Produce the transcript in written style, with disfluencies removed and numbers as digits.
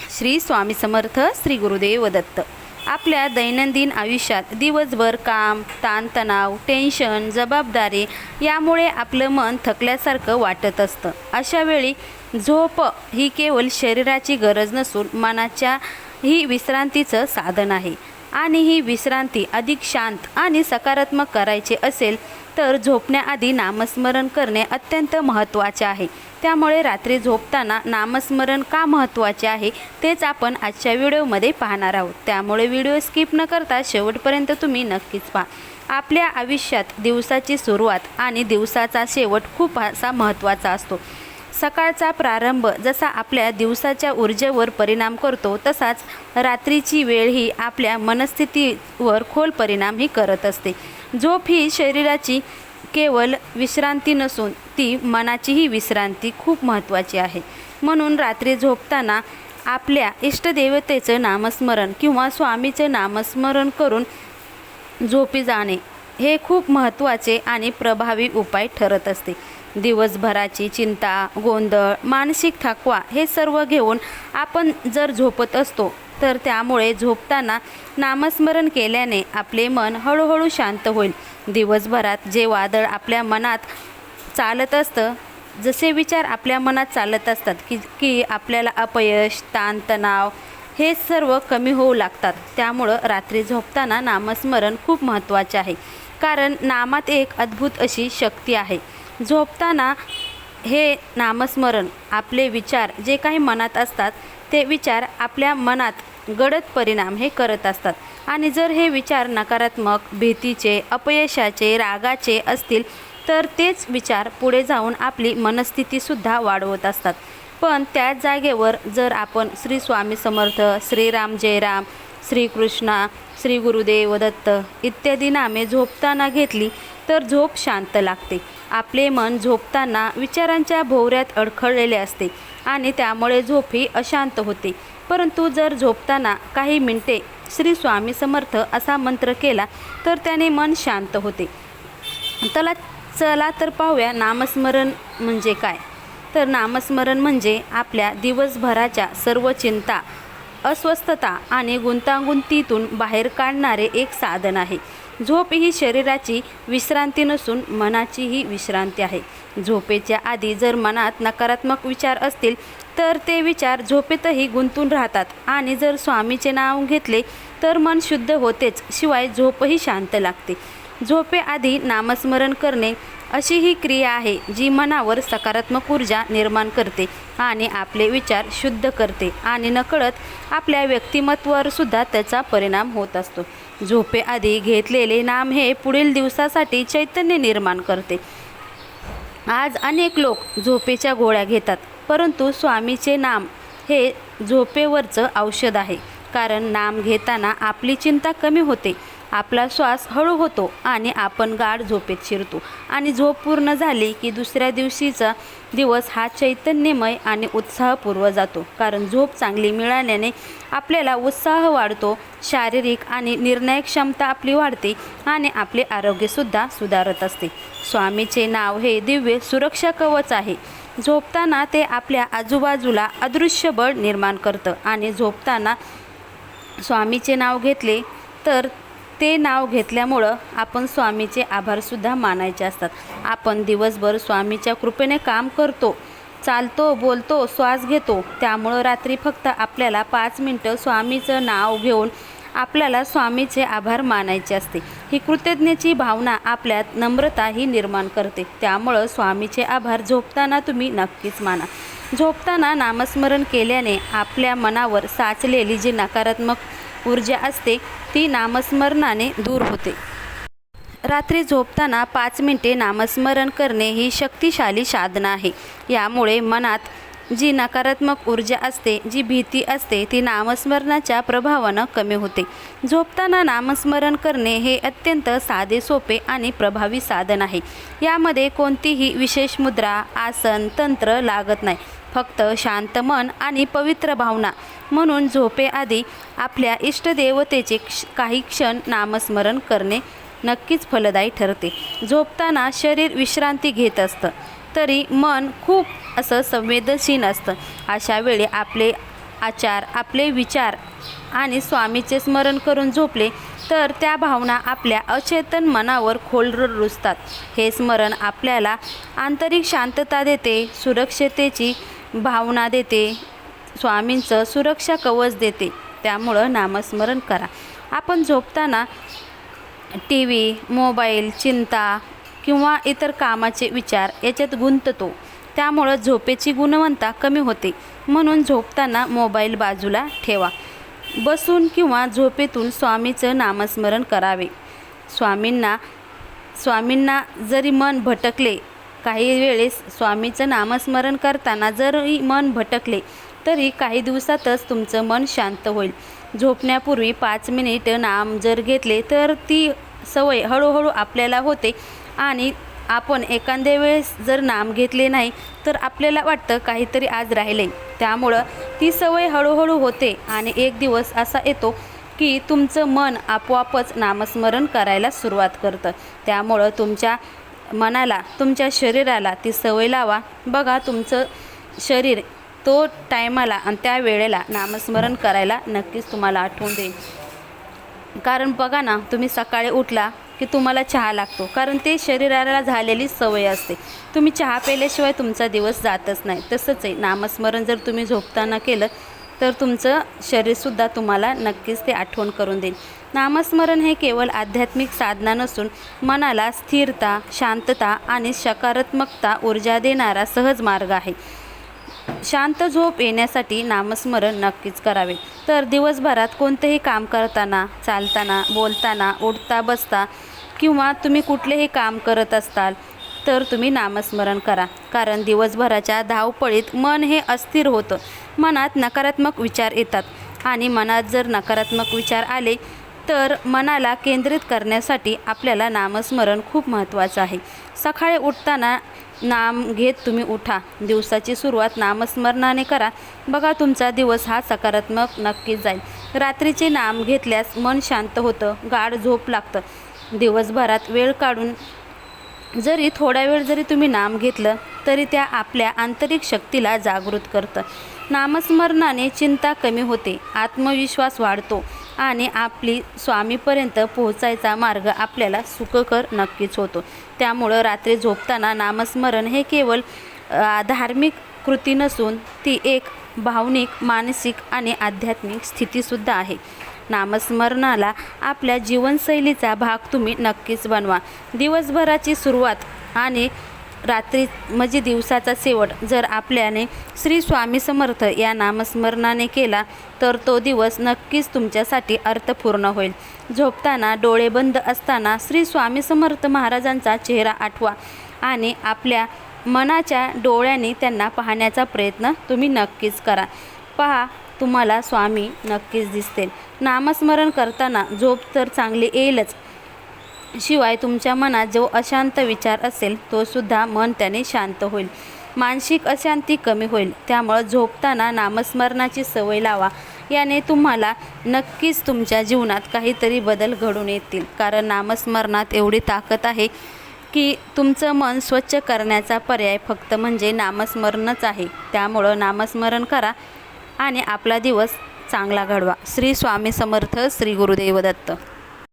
श्री स्वामी समर्थ, श्री गुरुदेव दत्त. आपल्या दैनंदिन आयुष्यात दिवसभर काम, ताणतणाव, टेन्शन, जबाबदारी यामुळे आपलं मन थकल्यासारखं वाटत असतं. अशा वेळी झोप ही केवळ शरीराची गरज नसून मनाच्या ही विश्रांतीचं साधन आहे. आणि ही विश्रांती अधिक शांत आणि सकारात्मक करायची असेल तर झोपण्याआधी नामस्मरण करणे अत्यंत महत्त्वाचे आहे. त्यामुळे रात्री झोपताना नामस्मरण का महत्त्वाचे आहे तेच आपण आजच्या व्हिडिओमध्ये पाहणार आहोत. त्यामुळे व्हिडिओ स्किप न करता शेवटपर्यंत तुम्ही नक्कीच पहा. आपल्या आयुष्यात दिवसाची सुरुवात आणि दिवसाचा शेवट खूप असा महत्त्वाचा असतो. सकाळचा प्रारंभ जसा आपल्या दिवसाच्या ऊर्जेवर परिणाम करतो तसाच रात्रीची वेळ ही आपल्या मनस्थितीवर खोल परिणामही करत असते. झोप ही शरीराची केवळ विश्रांती नसून ती मनाचीही विश्रांती खूप महत्त्वाची आहे. म्हणून रात्री झोपताना आपल्या इष्टदेवतेचं नामस्मरण किंवा स्वामीचं नामस्मरण करून झोपी जाणे हे खूप महत्त्वाचे आणि प्रभावी उपाय ठरत असते. दिवसभराची चिंता, गोंधळ, मानसिक थकवा हे सर्व घेऊन आपण जर झोपत असतो तर त्यामुळे झोपताना नामस्मरण केल्याने आपले मन हळूहळू शांत होईल. दिवसभरात जे वादळ आपल्या मनात चालत असतं, जसे विचार आपल्या मनात चालत असतात की आपल्याला अपयश, ताणतणाव हे सर्व कमी होऊ लागतात. त्यामुळं रात्री झोपताना नामस्मरण खूप महत्त्वाचे आहे. कारण नामात एक अद्भुत अशी शक्ती आहे. झोपताना हे नामस्मरण आपले विचार जे काही मनात असतात ते विचार आपल्या मनात गडद परिणाम हे करत असतात. आणि जर हे विचार नकारात्मक, भीतीचे, अपयशाचे, रागाचे असतील तर तेच विचार पुढे जाऊन आपली मनस्थितीसुद्धा वाढवत असतात. पण त्याच जागेवर जर आपण श्री स्वामी समर्थ, श्रीराम जय राम, श्रीकृष्णा, श्री गुरुदेव दत्त इत्यादी नामे झोपताना घेतली तर झोप शांत लागते. आपले मन झोपताना विचारांच्या भोवऱ्यात अडखळलेले असते आणि त्यामुळे झोप ही अशांत होते. परंतु जर झोपताना काही मिनिटे श्री स्वामी समर्थ असा मंत्र केला तर त्याने मन शांत होते. चला तर पाहूया नामस्मरण म्हणजे काय. तर नामस्मरण म्हणजे आपल्या दिवसभराच्या सर्व चिंता, अस्वस्थता आणि गुंतागुंतीतून बाहेर काढणारे एक साधन आहे. झोप ही शरीराची विश्रांती नसून मनाचीही विश्रांती आहे. झोपेच्या आधी जर मनात नकारात्मक विचार असतील तर ते विचार झोपेतही गुंतून राहतात आणि जर स्वामीचे नाव घेतले तर मन शुद्ध होतेच, शिवाय झोपही शांत लागते. झोपेआधी नामस्मरण करणे अशी ही क्रिया आहे जी मनावर सकारात्मक ऊर्जा निर्माण करते आणि आपले विचार शुद्ध करते आणि नकळत आपल्या व्यक्तिमत्वावर सुद्धा त्याचा परिणाम होत असतो. झोपेआधी घेतलेले नाम हे पुढील दिवसासाठी चैतन्य निर्माण करते. आज अनेक लोक झोपेच्या गोळ्या घेतात, परंतु स्वामीचे नाम हे झोपेवरचं औषध आहे. कारण नाम घेताना आपली चिंता कमी होते, आपला श्वास हळू होतो आणि आपण गाढ झोपेत शिरतो. आणि झोप पूर्ण झाली की दुसऱ्या दिवशीचा दिवस हा चैतन्यमय आणि उत्साहपूर्व जातो. कारण झोप चांगली मिळाल्याने आपल्याला उत्साह वाढतो, शारीरिक आणि निर्णय क्षमता आपली वाढते आणि आपले आरोग्यसुद्धा सुधारत असते. स्वामीचे नाव हे दिव्य सुरक्षा कवच आहे. झोपताना ते आपल्या आजूबाजूला अदृश्य बळ निर्माण करतं आणि झोपताना स्वामीचे नाव घेतले तर ते नाव घेतल्यामुळं आपण स्वामीचे आभारसुद्धा मानायचे असतात. आपण दिवसभर स्वामीच्या कृपेने काम करतो, चालतो, बोलतो, श्वास घेतो. त्यामुळं रात्री फक्त आपल्याला 5 मिनटं स्वामीचं नाव घेऊन आपल्याला स्वामीचे आभार मानायचे असते. ही कृतज्ञतेची भावना आपल्यात नम्रताही निर्माण करते. त्यामुळं स्वामीचे आभार झोपताना तुम्ही नक्कीच माना. झोपताना नामस्मरण केल्याने आपल्या मनावर साचलेली जी नकारात्मक ऊर्जा असते ती नामस्मरणाने दूर होते. रात्री झोपताना 5 मिनिटे नामस्मरण करणे ही शक्तिशाली साधना आहे. यामुळे मनात जी नकारात्मक ऊर्जा असते, जी भीती असते ती नामस्मरणाच्या प्रभावानं कमी होते. झोपताना नामस्मरण करणे हे अत्यंत साधे, सोपे आणि प्रभावी साधन आहे. यामध्ये कोणतीही विशेष मुद्रा, आसन, तंत्र लागत नाही. फक्त शांत मन आणि पवित्र भावना. म्हणून झोपेआधी आपल्या इष्टदेवतेचे काही क्षण नामस्मरण करणे नक्कीच फलदायी ठरते. झोपताना शरीर विश्रांती घेत असतं तरी मन खूप असं संवेदनशील असतं. अशा वेळी आपले आचार, आपले विचार आणि स्वामीचे स्मरण करून झोपले तर त्या भावना आपल्या अचेतन मनावर खोल रुजतात. हे स्मरण आपल्याला आंतरिक शांतता देते, सुरक्षिततेची भावना देते, स्वामींचं सुरक्षा कवच देते. त्यामुळं नामस्मरण करा. आपण झोपताना टी व्ही, मोबाईल, चिंता किंवा इतर कामाचे विचार याच्यात गुंततो. त्यामुळं झोपेची गुणवत्ता कमी होते. म्हणून झोपताना मोबाईल बाजूला ठेवा. बसून किंवा झोपेतून स्वामीचं नामस्मरण करावे. स्वामींना जरी मन भटकले, काही वेळेस स्वामीचं नामस्मरण करताना जरी मन भटकले तरी काही दिवसातच तुमचं मन शांत होईल. झोपण्यापूर्वी 5 मिनिट नाम जर घेतले तर ती सवय हळूहळू आपल्याला होते आणि आपण एखाद्या वेळेस जर नाम घेतले नाही तर आपल्याला वाटतं काहीतरी आज राहिले. त्यामुळं ती सवय हळूहळू होते आणि एक दिवस असा येतो की तुमचं मन आपोआपच नामस्मरण करायला सुरुवात करतं. त्यामुळं तुमच्या मनाला, तुमच्या शरीराला ती सवय लावा. बघा, तुमचं शरीर तो टायमाला आणि त्या वेळेला नामस्मरण करायला नक्कीच तुम्हाला आठवून देईल. कारण बघा ना, तुम्ही सकाळी उठला की तुम्हाला चहा लागतो, कारण ते शरीराला झालेली सवय असते. तुम्ही चहा प्यायल्याशिवाय तुमचा दिवस जातच नाही. तसंच आहे, नामस्मरण जर तुम्ही झोपताना केलं तर तुमचं शरीरसुद्धा तुम्हाला नक्कीच ते आठवण करून देईल. नामस्मरण हे केवळ आध्यात्मिक साधना नसून मनाला स्थिरता, शांतता आणि सकारात्मकता ऊर्जा देणारा सहज मार्ग आहे. शांत झोप येण्यासाठी नामस्मरण नक्कीच करावे. तर दिवसभरात कोणतेही काम करताना, चालताना, बोलताना, उठता बसता किंवा तुम्ही कुठलेही काम करत असताल तर तुम्ही नामस्मरण करा. कारण दिवसभराच्या धावपळीत मन हे अस्थिर होतं. मनात नकारात्मक विचार येतात आणि मनात जर नकारात्मक विचार आले तर मनाला केंद्रित करण्यासाठी आपल्याला नामस्मरण खूप महत्त्वाचं आहे. सकाळी उठताना नाम घेत तुम्ही उठा. दिवसाची सुरुवात नामस्मरणाने करा. बघा, तुमचा दिवस हा सकारात्मक नक्कीच जाईल. रात्रीचे नाम घेतल्यास मन शांत होतं, गाढ झोप लागतं. दिवसभरात वेळ काढून जरी थोडा वेळ जरी तुम्ही नाम घेतलं तरी त्या आपल्या आंतरिक शक्तीला जागृत करतं. नामस्मरणाने चिंता कमी होते, आत्मविश्वास वाढतो आणि आपली स्वामीपर्यंत पोहोचायचा मार्ग आपल्याला सुखकर नक्कीच होतो. त्यामुळं रात्री झोपताना नामस्मरण हे केवळ धार्मिक कृती नसून ती एक भावनिक, मानसिक आणि आध्यात्मिक स्थितीसुद्धा आहे. नामस्मरणाला आपल्या जीवनशैलीचा भाग तुम्ही नक्कीच बनवा. दिवसभराची सुरुवात आणि रात्री म्हणजे दिवसाचा शेवट जर आपल्याने श्री स्वामी समर्थ या नामस्मरणाने केला तर तो दिवस नक्कीच तुमच्यासाठी अर्थपूर्ण होईल. झोपताना डोळे बंद असताना श्री स्वामी समर्थ महाराजांचा चेहरा आठवा आणि आपल्या मनाच्या डोळ्यांनी त्यांना पाहण्याचा प्रयत्न तुम्ही नक्कीच करा. पहा, तुम्हाला स्वामी नक्कीच दिसतील. नामस्मरण करताना झोप तर चांगली येईलच, शिवाय तुमच्या मनात जो अशांत विचार असेल तो सुद्धा मन त्याने शांत होईल. मानसिक अशांती कमी होईल. त्यामुळं झोपताना नामस्मरणाची सवय लावा. याने तुम्हाला नक्कीच तुमच्या जीवनात काहीतरी बदल घडून येतील. कारण नामस्मरणात एवढी ताकद आहे की तुमचं मन स्वच्छ करण्याचा पर्याय फक्त म्हणजे नामस्मरणच आहे. त्यामुळं नामस्मरण करा आणि आपला दिवस चांगला घडवा. श्री स्वामी समर्थ. श्री गुरुदेव दत्त.